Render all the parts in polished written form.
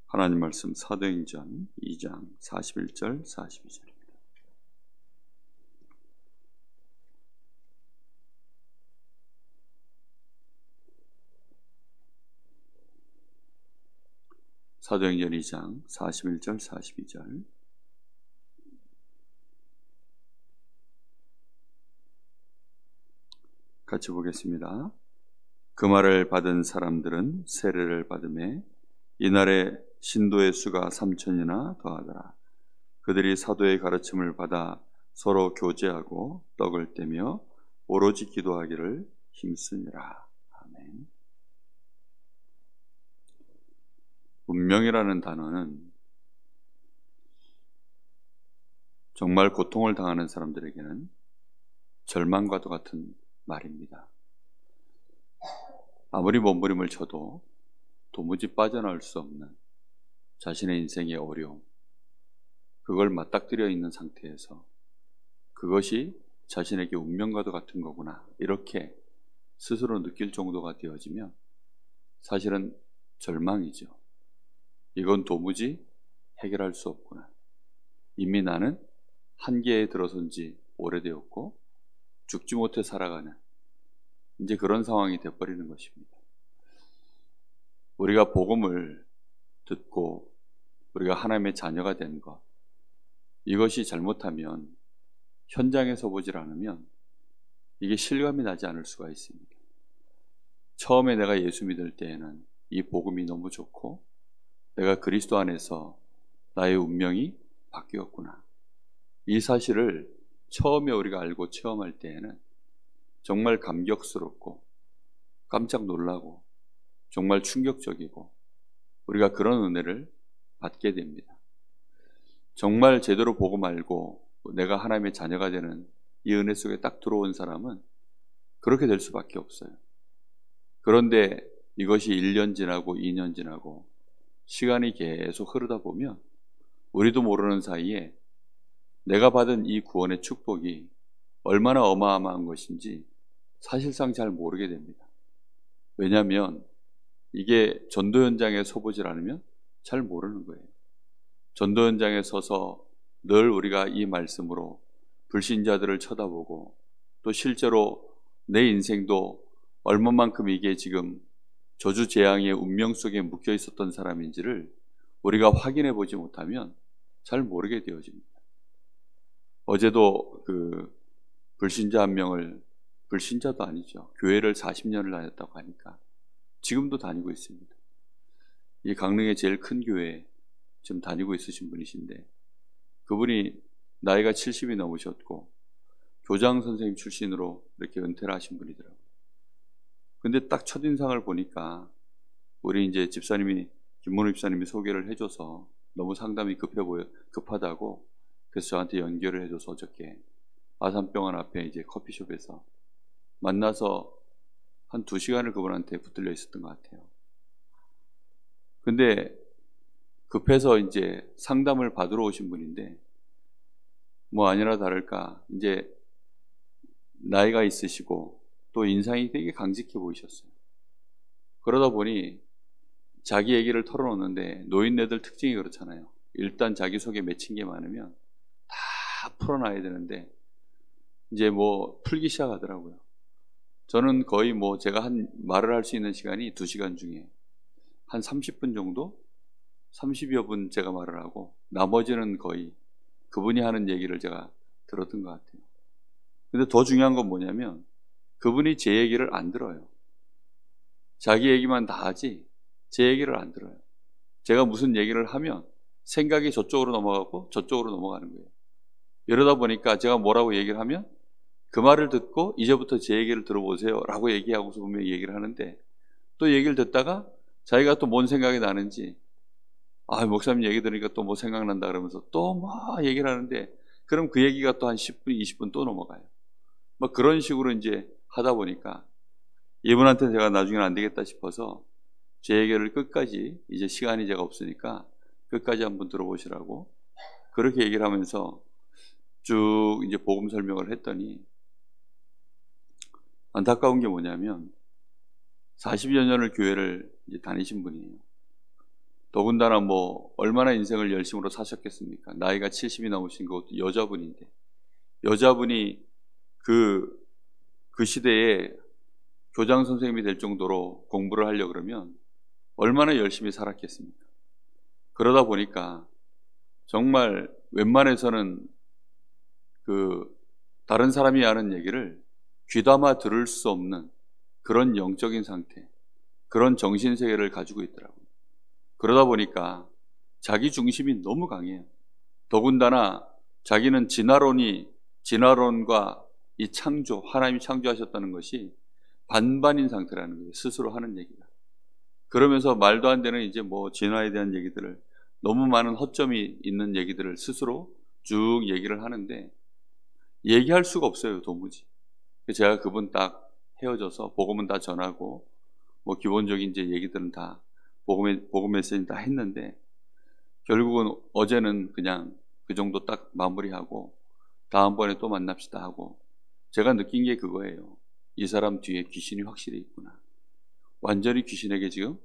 하나님 말씀 사도행전 2장 41절 42절입니다. 사도행전 2장 41절 42절 같이 보겠습니다. 그 말을 받은 사람들은 세례를 받음에 이날에 신도의 수가 3,000이나 더하더라. 그들이 사도의 가르침을 받아 서로 교제하고 떡을 떼며 오로지 기도하기를 힘쓰니라. 아멘. 운명이라는 단어는 정말 고통을 당하는 사람들에게는 절망과도 같은 말입니다. 아무리 몸부림을 쳐도 도무지 빠져나올 수 없는 자신의 인생의 어려움, 그걸 맞닥뜨려 있는 상태에서 그것이 자신에게 운명과도 같은 거구나, 이렇게 스스로 느낄 정도가 되어지면 사실은 절망이죠. 이건 도무지 해결할 수 없구나. 이미 나는 한계에 들어선 지 오래되었고 죽지 못해 살아가는 이제 그런 상황이 되어버리는 것입니다. 우리가 복음을 듣고 우리가 하나님의 자녀가 된 것, 이것이 잘못하면 현장에서 보질 않으면 이게 실감이 나지 않을 수가 있습니다. 처음에 내가 예수 믿을 때에는 이 복음이 너무 좋고 내가 그리스도 안에서 나의 운명이 바뀌었구나, 이 사실을 처음에 우리가 알고 체험할 때에는 정말 감격스럽고 깜짝 놀라고 정말 충격적이고 우리가 그런 은혜를 받게 됩니다. 정말 제대로 복음 알고 내가 하나님의 자녀가 되는 이 은혜 속에 딱 들어온 사람은 그렇게 될 수밖에 없어요. 그런데 이것이 1년 지나고 2년 지나고 시간이 계속 흐르다 보면 우리도 모르는 사이에 내가 받은 이 구원의 축복이 얼마나 어마어마한 것인지 사실상 잘 모르게 됩니다. 왜냐하면 이게 전도 현장에 서보질 않으면 잘 모르는 거예요. 전도 현장에 서서 늘 우리가 이 말씀으로 불신자들을 쳐다보고 또 실제로 내 인생도 얼마만큼 이게 지금 저주재앙의 운명 속에 묶여 있었던 사람인지를 우리가 확인해 보지 못하면 잘 모르게 되어집니다. 어제도 그 불신자 한 명을, 불신자도 아니죠, 교회를 40년을 다녔다고 하니까 지금도 다니고 있습니다. 이 강릉의 제일 큰 교회에 지금 다니고 있으신 분이신데 그분이 나이가 70이 넘으셨고 교장 선생님 출신으로 이렇게 은퇴를 하신 분이더라고요. 근데 딱 첫인상을 보니까 우리 이제 집사님이, 김문우 집사님이 소개를 해줘서 너무 상담이 급하다고 그래서 저한테 연결을 해줘서 어저께 아산병원 앞에 이제 커피숍에서 만나서 한 2시간을 그분한테 붙들려 있었던 것 같아요. 근데 급해서 이제 상담을 받으러 오신 분인데 뭐 아니라 다를까 이제 나이가 있으시고 또 인상이 되게 강직해 보이셨어요. 그러다 보니 자기 얘기를 털어놓는데 노인네들 특징이 그렇잖아요. 일단 자기 속에 맺힌 게 많으면 다 풀어놔야 되는데 이제 뭐 풀기 시작하더라고요. 저는 거의 뭐 제가 한 말을 할 수 있는 시간이 2시간 중에 한 30분 정도, 30여 분 제가 말을 하고 나머지는 거의 그분이 하는 얘기를 제가 들었던 것 같아요. 근데 더 중요한 건 뭐냐면 그분이 제 얘기를 안 들어요. 자기 얘기만 다 하지 제 얘기를 안 들어요. 제가 무슨 얘기를 하면 생각이 저쪽으로 넘어가고 저쪽으로 넘어가는 거예요. 이러다 보니까 제가 뭐라고 얘기를 하면 그 말을 듣고 이제부터 제 얘기를 들어보세요 라고 얘기하고서 분명히 얘기를 하는데 또 얘기를 듣다가 자기가 또 뭔 생각이 나는지, 목사님 얘기 들으니까 또 뭐 생각난다 그러면서 또 뭐 얘기를 하는데 그럼 그 얘기가 또 한 10분, 20분 또 넘어가요. 뭐 그런 식으로 이제 하다 보니까 이분한테 제가 나중에는 안 되겠다 싶어서 제 얘기를 끝까지, 이제 시간이 제가 없으니까 끝까지 한번 들어보시라고 그렇게 얘기를 하면서 쭉 이제 복음 설명을 했더니 안타까운 게 뭐냐면 40여 년을 교회를 이제 다니신 분이에요. 더군다나 뭐 얼마나 인생을 열심으로 사셨겠습니까? 나이가 70이 넘으신 것도 여자분인데, 여자분이 그 시대에 교장 선생님이 될 정도로 공부를 하려고 그러면 얼마나 열심히 살았겠습니까? 그러다 보니까 정말 웬만해서는 다른 사람이 하는 얘기를 귀담아 들을 수 없는 그런 영적인 상태, 그런 정신세계를 가지고 있더라고요. 그러다 보니까 자기 중심이 너무 강해요. 더군다나 자기는 진화론과 이 창조, 하나님이 창조하셨다는 것이 반반인 상태라는 거예요. 스스로 하는 얘기가. 그러면서 말도 안 되는 이제 뭐 진화에 대한 얘기들을, 너무 많은 허점이 있는 얘기들을 스스로 쭉 얘기를 하는데 얘기할 수가 없어요, 도무지. 제가 그분 딱 헤어져서 복음은 다 전하고 뭐 기본적인 이제 얘기들은 다 복음 메시지 다 했는데, 결국은 어제는 그냥 그 정도 딱 마무리하고 다음번에 또 만납시다 하고, 제가 느낀 게 그거예요. 이 사람 뒤에 귀신이 확실히 있구나. 완전히 귀신에게 지금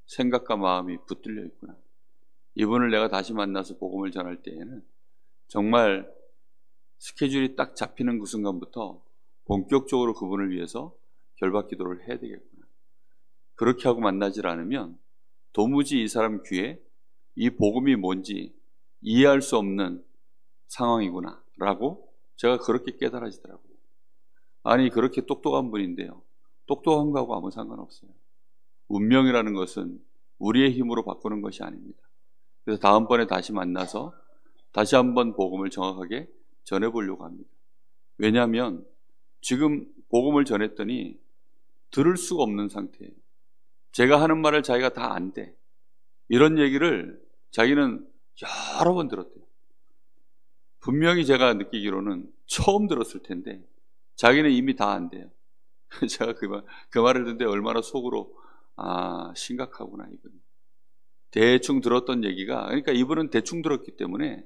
생각과 마음이 붙들려 있구나. 이분을 내가 다시 만나서 복음을 전할 때에는 정말 스케줄이 딱 잡히는 그 순간부터 본격적으로 그분을 위해서 결박 기도를 해야 되겠구나. 그렇게 하고 만나질 않으면 도무지 이 사람 귀에 이 복음이 뭔지 이해할 수 없는 상황이구나 라고 제가 그렇게 깨달아지더라고요. 아니, 그렇게 똑똑한 분인데요, 똑똑한 거하고 아무 상관없어요. 운명이라는 것은 우리의 힘으로 바꾸는 것이 아닙니다. 그래서 다음번에 다시 만나서 다시 한번 복음을 정확하게 전해보려고 합니다. 왜냐하면 지금 복음을 전했더니 들을 수가 없는 상태예요. 제가 하는 말을 자기가 다 안 돼. 이런 얘기를 자기는 여러 번 들었대요. 분명히 제가 느끼기로는 처음 들었을 텐데 자기는 이미 다 안 돼요. 제가 그 말을 듣는데 얼마나 속으로 심각하구나 이분. 대충 들었던 얘기가, 그러니까 이분은 대충 들었기 때문에,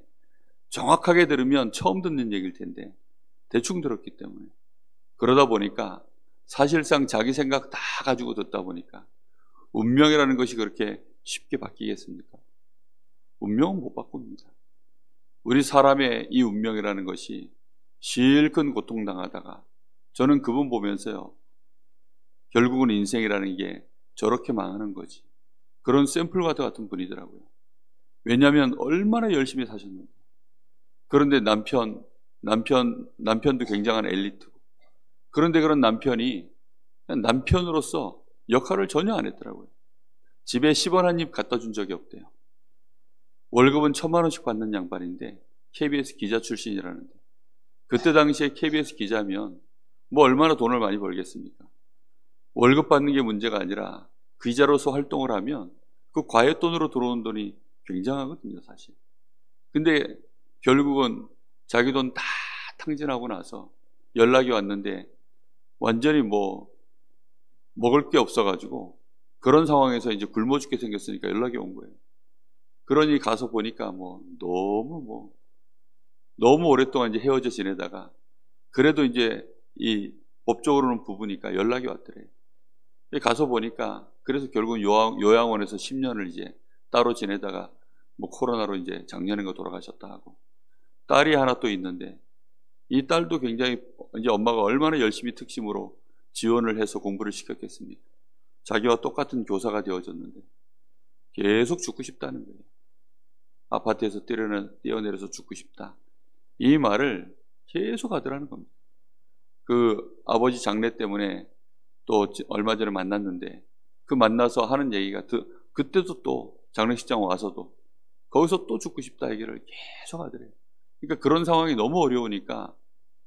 정확하게 들으면 처음 듣는 얘기일 텐데 대충 들었기 때문에, 그러다 보니까 사실상 자기 생각 다 가지고 듣다 보니까 운명이라는 것이 그렇게 쉽게 바뀌겠습니까? 운명은 못 바꿉니다. 우리 사람의 이 운명이라는 것이 실컷 고통당하다가, 저는 그분 보면서요, 결국은 인생이라는 게 저렇게 망하는 거지, 그런 샘플과 같은 분이더라고요. 왜냐하면 얼마나 열심히 사셨는데. 그런데 남편도 굉장한 엘리트고, 그런데 그런 남편이 남편으로서 역할을 전혀 안 했더라고요. 집에 10원 한 입 갖다 준 적이 없대요. 월급은 1,000만 원씩 받는 양반인데 KBS 기자 출신이라는데, 그때 당시에 KBS 기자면 뭐 얼마나 돈을 많이 벌겠습니까? 월급 받는 게 문제가 아니라 기자로서 활동을 하면 그 과외돈으로 들어오는 돈이 굉장하거든요, 사실. 근데 결국은 자기 돈 다 탕진하고 나서 연락이 왔는데 완전히 뭐 먹을 게 없어가지고, 그런 상황에서 이제 굶어 죽게 생겼으니까 연락이 온 거예요. 그러니 가서 보니까 너무 오랫동안 이제 헤어져 지내다가, 그래도 이제 이 법적으로는 부부니까 연락이 왔더래요. 가서 보니까, 그래서 결국은 요양원에서 10년을 이제 따로 지내다가 뭐 코로나로 이제 작년인가 돌아가셨다 하고, 딸이 하나 또 있는데 이 딸도 굉장히 이제 엄마가 얼마나 열심히 특심으로 지원을 해서 공부를 시켰겠습니까? 자기와 똑같은 교사가 되어졌는데 계속 죽고 싶다는 거예요. 아파트에서 뛰어내려서 죽고 싶다, 이 말을 계속 하더라는 겁니다. 그 아버지 장례 때문에 또 얼마 전에 만났는데, 그 만나서 하는 얘기가, 그때도 또 장례식장 와서도 거기서 또 죽고 싶다 얘기를 계속 하더래요. 그러니까 그런 상황이 너무 어려우니까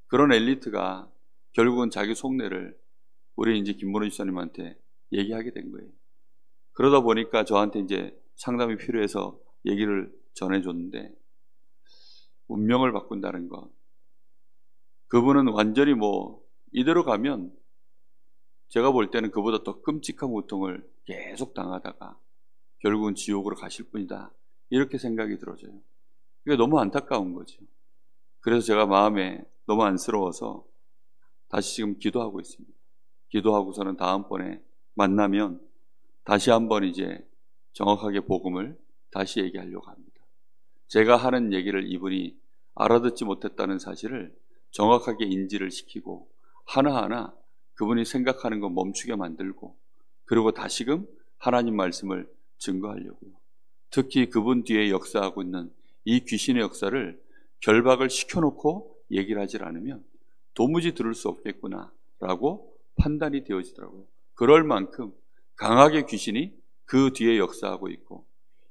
그런 엘리트가 결국은 자기 속내를 우리 이제 김문호 집사님한테 얘기하게 된 거예요. 그러다 보니까 저한테 이제 상담이 필요해서 얘기를 전해줬는데, 운명을 바꾼다는 것, 그분은 완전히 이대로 가면 제가 볼 때는 그보다 더 끔찍한 고통을 계속 당하다가 결국은 지옥으로 가실 뿐이다, 이렇게 생각이 들어져요. 이게 너무 안타까운 거죠. 그래서 제가 마음에 너무 안쓰러워서 다시 지금 기도하고 있습니다. 기도하고서는 다음번에 만나면 다시 한번 이제 정확하게 복음을 다시 얘기하려고 합니다. 제가 하는 얘기를 이분이 알아듣지 못했다는 사실을 정확하게 인지를 시키고 하나하나 그분이 생각하는 거 멈추게 만들고 그리고 다시금 하나님 말씀을 증거하려고요. 특히 그분 뒤에 역사하고 있는 이 귀신의 역사를 결박을 시켜놓고 얘기를 하질 않으면 도무지 들을 수 없겠구나라고 판단이 되어지더라고요. 그럴 만큼 강하게 귀신이 그 뒤에 역사하고 있고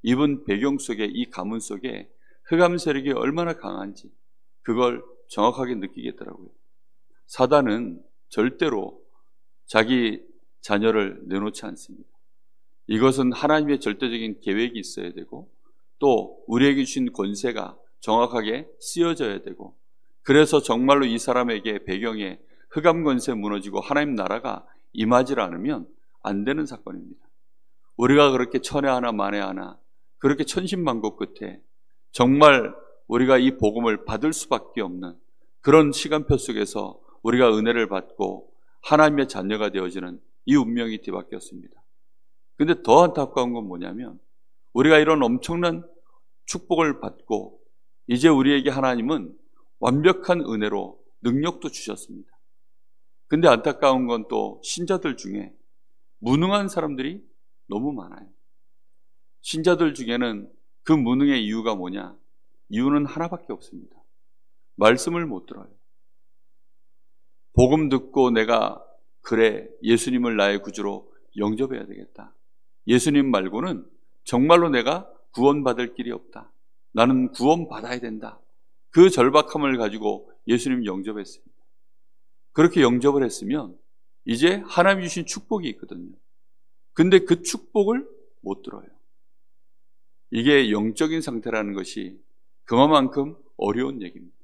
이분 배경 속에 이 가문 속에 흑암 세력이 얼마나 강한지 그걸 정확하게 느끼겠더라고요. 사단은 절대로 자기 자녀를 내놓지 않습니다. 이것은 하나님의 절대적인 계획이 있어야 되고 또 우리에게 주신 권세가 정확하게 쓰여져야 되고 그래서 정말로 이 사람에게 배경에 흑암 권세 무너지고 하나님 나라가 임하지 않으면 안 되는 사건입니다. 우리가 그렇게 천에 하나 만에 하나 그렇게 천신만고 끝에 정말 우리가 이 복음을 받을 수밖에 없는 그런 시간표 속에서 우리가 은혜를 받고 하나님의 자녀가 되어지는 이 운명이 뒤바뀌었습니다. 근데 더 안타까운 건 뭐냐면 우리가 이런 엄청난 축복을 받고 이제 우리에게 하나님은 완벽한 은혜로 능력도 주셨습니다. 근데 안타까운 건 또 신자들 중에 무능한 사람들이 너무 많아요. 신자들 중에는 그 무능의 이유가 뭐냐? 이유는 하나밖에 없습니다. 말씀을 못 들어요. 복음 듣고 내가 그래 예수님을 나의 구주로 영접해야 되겠다. 예수님 말고는 정말로 내가 구원받을 길이 없다. 나는 구원받아야 된다. 그 절박함을 가지고 예수님 영접했습니다. 그렇게 영접을 했으면 이제 하나님이 주신 축복이 있거든요. 근데 그 축복을 못 들어요. 이게 영적인 상태라는 것이 그만큼 어려운 얘기입니다.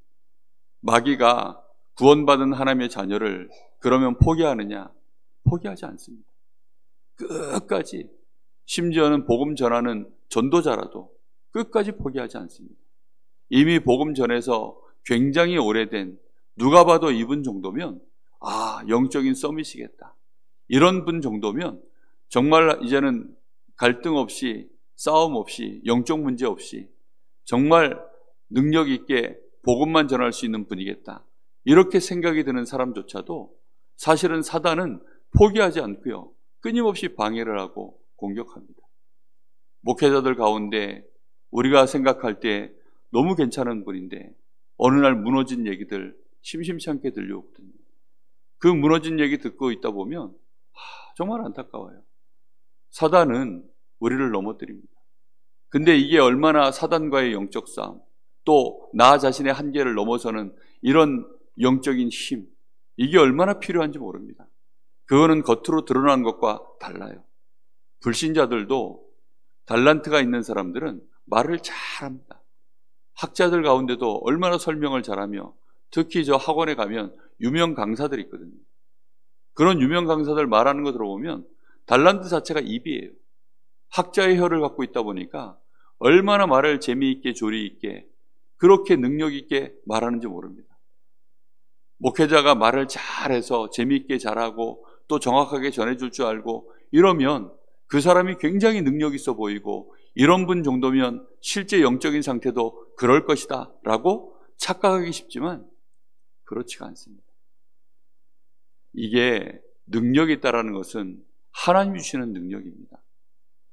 마귀가 구원받은 하나님의 자녀를 그러면 포기하느냐? 포기하지 않습니다. 끝까지 심지어는 복음 전하는 전도자라도 끝까지 포기하지 않습니다. 이미 복음 전에서 굉장히 오래된 누가 봐도 이분 정도면 영적인 서밋이겠다. 이런 분 정도면 정말 이제는 갈등 없이 싸움 없이 영적 문제 없이 정말 능력 있게 복음만 전할 수 있는 분이겠다. 이렇게 생각이 드는 사람조차도 사실은 사단은 포기하지 않고요. 끊임없이 방해를 하고 공격합니다. 목회자들 가운데 우리가 생각할 때 너무 괜찮은 분인데 어느 날 무너진 얘기들 심심치 않게 들려오거든요. 그 무너진 얘기 듣고 있다 보면 정말 안타까워요. 사단은 우리를 넘어뜨립니다. 근데 이게 얼마나 사단과의 영적 싸움 또 나 자신의 한계를 넘어서는 이런 영적인 힘 이게 얼마나 필요한지 모릅니다. 그거는 겉으로 드러난 것과 달라요. 불신자들도 달란트가 있는 사람들은 말을 잘합니다. 학자들 가운데도 얼마나 설명을 잘하며 특히 저 학원에 가면 유명 강사들이 있거든요. 그런 유명 강사들 말하는 거 들어보면 달란트 자체가 입이에요. 학자의 혀를 갖고 있다 보니까 얼마나 말을 재미있게 조리있게 그렇게 능력 있게 말하는지 모릅니다. 목회자가 말을 잘해서 재미있게 잘하고 또 정확하게 전해줄 줄 알고 이러면 그 사람이 굉장히 능력 있어 보이고 이런 분 정도면 실제 영적인 상태도 그럴 것이다 라고 착각하기 쉽지만 그렇지가 않습니다. 이게 능력이 있다는 것은 하나님이 주시는 능력입니다.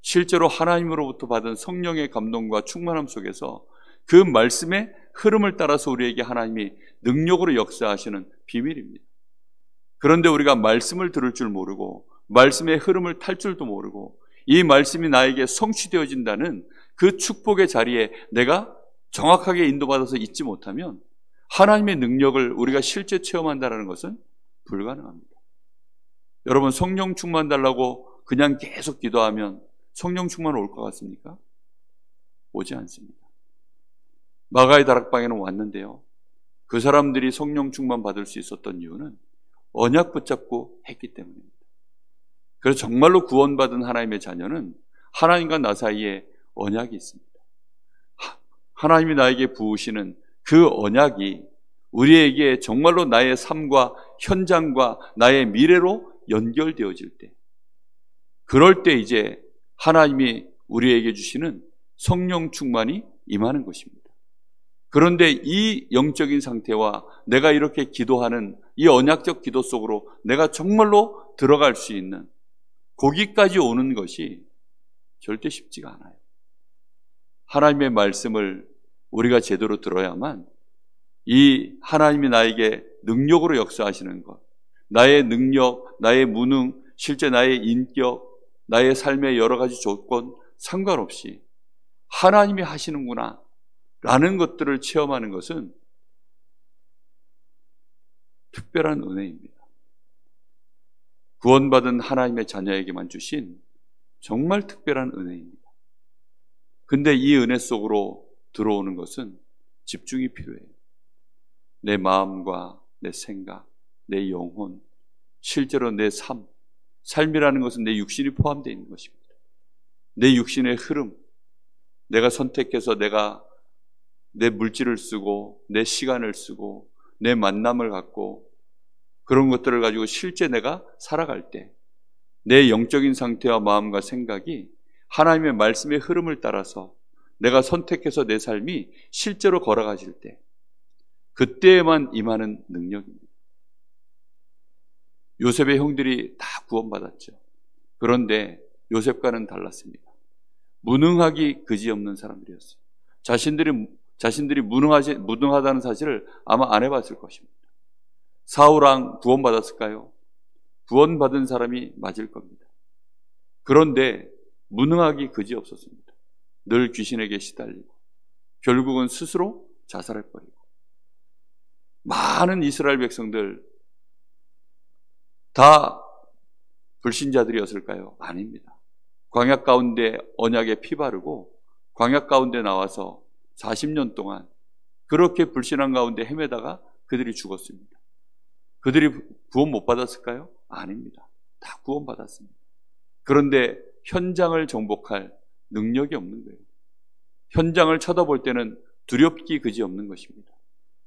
실제로 하나님으로부터 받은 성령의 감동과 충만함 속에서 그 말씀의 흐름을 따라서 우리에게 하나님이 능력으로 역사하시는 비밀입니다. 그런데 우리가 말씀을 들을 줄 모르고 말씀의 흐름을 탈 줄도 모르고 이 말씀이 나에게 성취되어진다는 그 축복의 자리에 내가 정확하게 인도받아서 있지 못하면 하나님의 능력을 우리가 실제 체험한다는 것은 불가능합니다. 여러분 성령 충만 달라고 그냥 계속 기도하면 성령 충만 올 것 같습니까? 오지 않습니다. 마가의 다락방에는 왔는데요. 그 사람들이 성령 충만 받을 수 있었던 이유는 언약 붙잡고 했기 때문입니다. 그래서 정말로 구원받은 하나님의 자녀는 하나님과 나 사이에 언약이 있습니다. 하나님이 나에게 부으시는 그 언약이 우리에게 정말로 나의 삶과 현장과 나의 미래로 연결되어질 때 그럴 때 이제 하나님이 우리에게 주시는 성령 충만이 임하는 것입니다. 그런데 이 영적인 상태와 내가 이렇게 기도하는 이 언약적 기도 속으로 내가 정말로 들어갈 수 있는, 거기까지 오는 것이 절대 쉽지가 않아요. 하나님의 말씀을 우리가 제대로 들어야만 이 하나님이 나에게 능력으로 역사하시는 것, 나의 능력, 나의 무능, 실제 나의 인격, 나의 삶의 여러 가지 조건 상관없이 하나님이 하시는구나 라는 것들을 체험하는 것은 특별한 은혜입니다. 구원받은 하나님의 자녀에게만 주신 정말 특별한 은혜입니다. 근데 이 은혜 속으로 들어오는 것은 집중이 필요해요. 내 마음과 내 생각, 내 영혼, 실제로 내 삶이라는 것은 내 육신이 포함되어 있는 것입니다. 내 육신의 흐름, 내가 선택해서 내가 내 물질을 쓰고 내 시간을 쓰고 내 만남을 갖고 그런 것들을 가지고 실제 내가 살아갈 때 내 영적인 상태와 마음과 생각이 하나님의 말씀의 흐름을 따라서 내가 선택해서 내 삶이 실제로 걸어가실 때 그때에만 임하는 능력입니다. 요셉의 형들이 다 구원받았죠. 그런데 요셉과는 달랐습니다. 무능하기 그지없는 사람들이었어요. 자신들이 무능하다는 사실을 아마 안 해봤을 것입니다. 사울왕 구원받았을까요? 구원받은 사람이 맞을 겁니다. 그런데 무능하기 그지없었습니다. 늘 귀신에게 시달리고 결국은 스스로 자살해버리고 많은 이스라엘 백성들 다 불신자들이었을까요? 아닙니다. 광야 가운데 언약에 피 바르고 광야 가운데 나와서 40년 동안 그렇게 불신한 가운데 헤매다가 그들이 죽었습니다. 그들이 구원 못 받았을까요? 아닙니다. 다 구원받았습니다. 그런데 현장을 정복할 능력이 없는 거예요. 현장을 쳐다볼 때는 두렵기 그지없는 것입니다.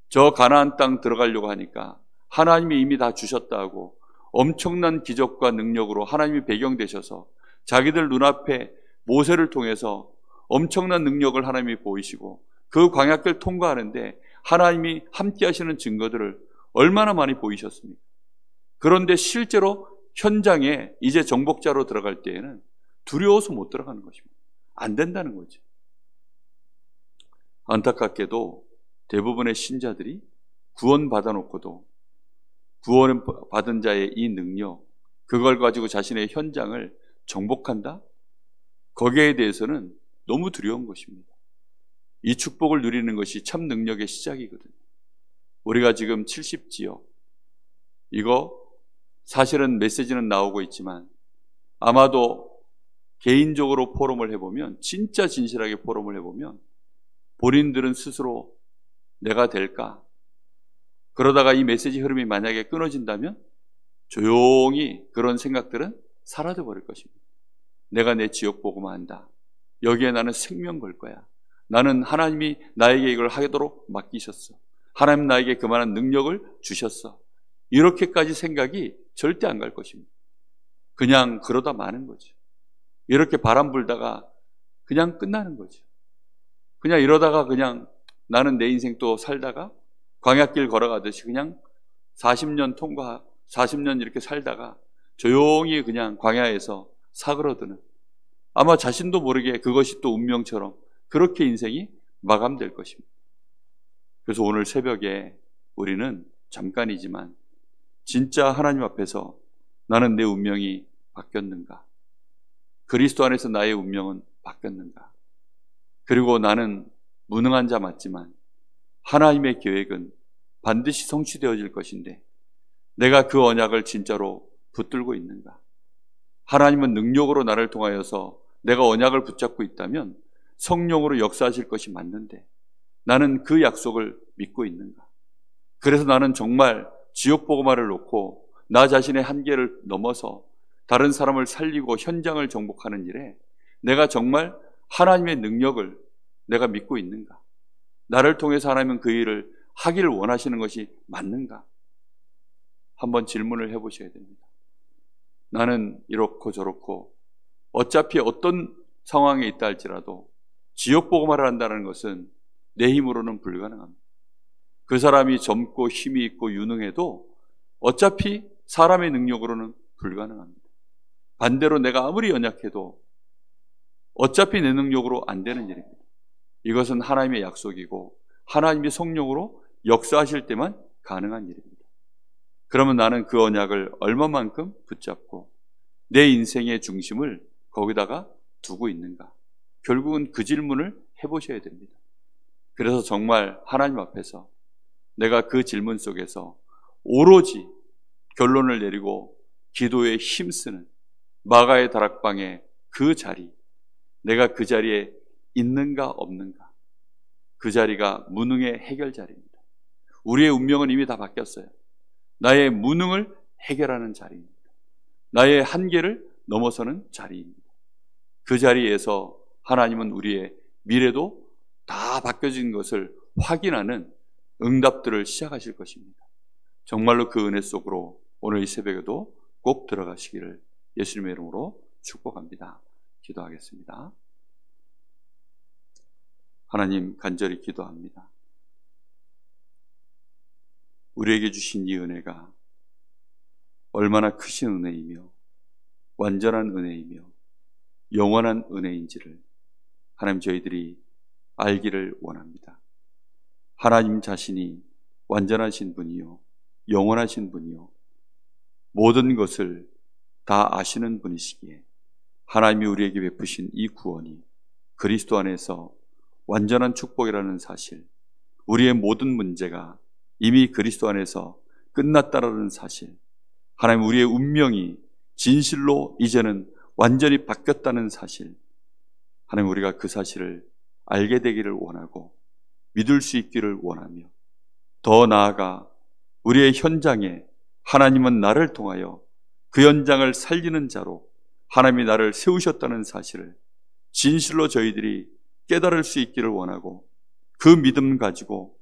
저 가나안 땅 들어가려고 하니까 하나님이 이미 다 주셨다고 엄청난 기적과 능력으로 하나님이 배경되셔서 자기들 눈앞에 모세를 통해서 엄청난 능력을 하나님이 보이시고 그 광야길 통과하는데 하나님이 함께 하시는 증거들을 얼마나 많이 보이셨습니까? 그런데 실제로 현장에 이제 정복자로 들어갈 때에는 두려워서 못 들어가는 것입니다. 안 된다는 거죠. 안타깝게도 대부분의 신자들이 구원받아 놓고도 구원받은 자의 이 능력, 그걸 가지고 자신의 현장을 정복한다? 거기에 대해서는 너무 두려운 것입니다. 이 축복을 누리는 것이 참 능력의 시작이거든요. 우리가 지금 70지역, 이거 사실은 메시지는 나오고 있지만 아마도 개인적으로 포럼을 해보면, 진짜 진실하게 포럼을 해보면 본인들은 스스로 내가 될까? 그러다가 이 메시지 흐름이 만약에 끊어진다면 조용히 그런 생각들은 사라져 버릴 것입니다. 내가 내 지역 보고만 한다. 여기에 나는 생명 걸 거야. 나는 하나님이 나에게 이걸 하도록 맡기셨어. 하나님 나에게 그만한 능력을 주셨어. 이렇게까지 생각이 절대 안 갈 것입니다. 그냥 그러다 마는 거죠. 이렇게 바람 불다가 그냥 끝나는 거죠. 그냥 이러다가 그냥 나는 내 인생 또 살다가 광야길 걸어가듯이 그냥 40년 이렇게 살다가 조용히 그냥 광야에서 사그러드는, 아마 자신도 모르게 그것이 또 운명처럼 그렇게 인생이 마감될 것입니다. 그래서 오늘 새벽에 우리는 잠깐이지만 진짜 하나님 앞에서 나는 내 운명이 바뀌었는가? 그리스도 안에서 나의 운명은 바뀌었는가? 그리고 나는 무능한 자 맞지만 하나님의 계획은 반드시 성취되어질 것인데 내가 그 언약을 진짜로 붙들고 있는가? 하나님은 능력으로 나를 통하여서 내가 언약을 붙잡고 있다면 성령으로 역사하실 것이 맞는데 나는 그 약속을 믿고 있는가? 그래서 나는 정말 지옥 복음화를 놓고 나 자신의 한계를 넘어서 다른 사람을 살리고 현장을 정복하는 일에 내가 정말 하나님의 능력을 내가 믿고 있는가? 나를 통해서 하나님은 그 일을 하기를 원하시는 것이 맞는가? 한번 질문을 해보셔야 됩니다. 나는 이렇고 저렇고 어차피 어떤 상황에 있다 할지라도 지역 복음화를 한다는 것은 내 힘으로는 불가능합니다. 그 사람이 젊고 힘이 있고 유능해도 어차피 사람의 능력으로는 불가능합니다. 반대로 내가 아무리 연약해도 어차피 내 능력으로 안 되는 일입니다. 이것은 하나님의 약속이고 하나님의 성령으로 역사하실 때만 가능한 일입니다. 그러면 나는 그 언약을 얼마만큼 붙잡고 내 인생의 중심을 거기다가 두고 있는가? 결국은 그 질문을 해보셔야 됩니다. 그래서 정말 하나님 앞에서 내가 그 질문 속에서 오로지 결론을 내리고 기도에 힘쓰는 마가의 다락방의 그 자리, 내가 그 자리에 있는가 없는가? 그 자리가 무능의 해결 자리입니다. 우리의 운명은 이미 다 바뀌었어요. 나의 무능을 해결하는 자리입니다. 나의 한계를 넘어서는 자리입니다. 그 자리에서 하나님은 우리의 미래도 다 바뀌어진 것을 확인하는 응답들을 시작하실 것입니다. 정말로 그 은혜 속으로 오늘 이 새벽에도 꼭 들어가시기를 예수님의 이름으로 축복합니다. 기도하겠습니다. 하나님, 간절히 기도합니다. 우리에게 주신 이 은혜가 얼마나 크신 은혜이며 완전한 은혜이며 영원한 은혜인지를 하나님 저희들이 알기를 원합니다. 하나님 자신이 완전하신 분이요 영원하신 분이요 모든 것을 다 아시는 분이시기에 하나님이 우리에게 베푸신 이 구원이 그리스도 안에서 완전한 축복이라는 사실, 우리의 모든 문제가 이미 그리스도 안에서 끝났다라는 사실, 하나님 우리의 운명이 진실로 이제는 완전히 바뀌었다는 사실, 하나님 우리가 그 사실을 알게 되기를 원하고 믿을 수 있기를 원하며 더 나아가 우리의 현장에 하나님은 나를 통하여 그 현장을 살리는 자로 하나님이 나를 세우셨다는 사실을 진실로 저희들이 깨달을 수 있기를 원하고 그 믿음 가지고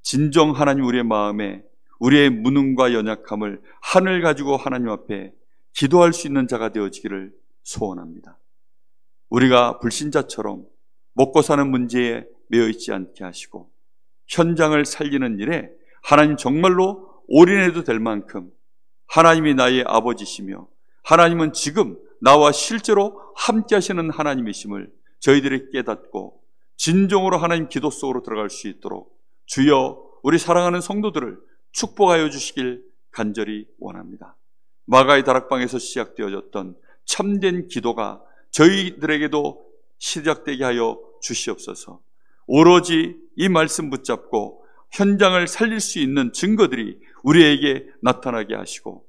진정 하나님 우리의 마음에 우리의 무능과 연약함을 하늘 가지고 하나님 앞에 기도할 수 있는 자가 되어지기를 소원합니다. 우리가 불신자처럼 먹고 사는 문제에 매여 있지 않게 하시고 현장을 살리는 일에 하나님 정말로 올인해도 될 만큼 하나님이 나의 아버지시며 하나님은 지금 나와 실제로 함께 하시는 하나님이심을 저희들이 깨닫고 진정으로 하나님 기도 속으로 들어갈 수 있도록 주여 우리 사랑하는 성도들을 축복하여 주시길 간절히 원합니다. 마가의 다락방에서 시작되어졌던 참된 기도가 저희들에게도 시작되게 하여 주시옵소서. 오로지 이 말씀 붙잡고 현장을 살릴 수 있는 증거들이 우리에게 나타나게 하시고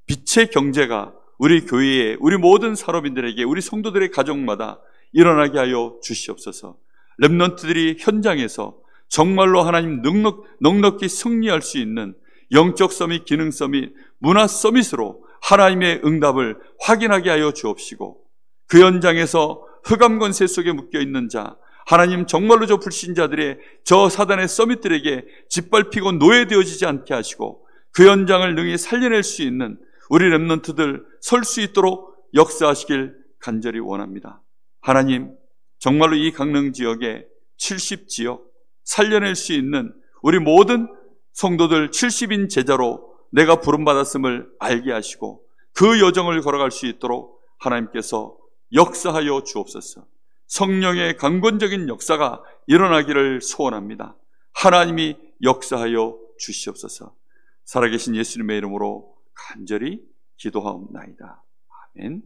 빛의 경제가 우리 교회에 우리 모든 산업인들에게 우리 성도들의 가정마다 일어나게 하여 주시옵소서. 렘넌트들이 현장에서 정말로 하나님 넉넉히 승리할 수 있는 영적 서밋, 기능 서밋, 문화 서밋으로 하나님의 응답을 확인하게 하여 주옵시고 그 현장에서 흑암 권세 속에 묶여있는 자 하나님 정말로 저 불신자들의 저 사단의 서밋들에게 짓밟히고 노예되어지지 않게 하시고 그 현장을 능히 살려낼 수 있는 우리 렘넌트들 설 수 있도록 역사하시길 간절히 원합니다. 하나님 정말로 이 강릉 지역의 70지역 살려낼 수 있는 우리 모든 성도들 70인 제자로 내가 부름받았음을 알게 하시고 그 여정을 걸어갈 수 있도록 하나님께서 역사하여 주옵소서. 성령의 강권적인 역사가 일어나기를 소원합니다. 하나님이 역사하여 주시옵소서. 살아계신 예수님의 이름으로 간절히 기도하옵나이다. 아멘.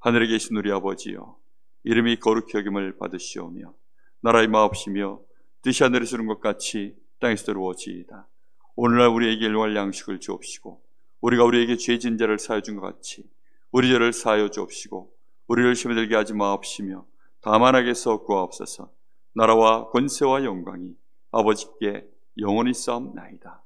하늘에 계신 우리 아버지여, 이름이 거룩히 여김을 받으시오며 나라의 마옵시며 뜻이 하늘에서 이룬 것 같이 땅에서 이루어지이다. 오늘날 우리에게 일용할 양식을 주옵시고 우리가 우리에게 죄진 자를 사하여 준 것 같이 우리 죄를 사하여 주옵시고 우리를 시험에 들게 하지 마옵시며 다만 악에서 구하옵소서. 나라와 권세와 영광이 아버지께 영원히 싸움나이다.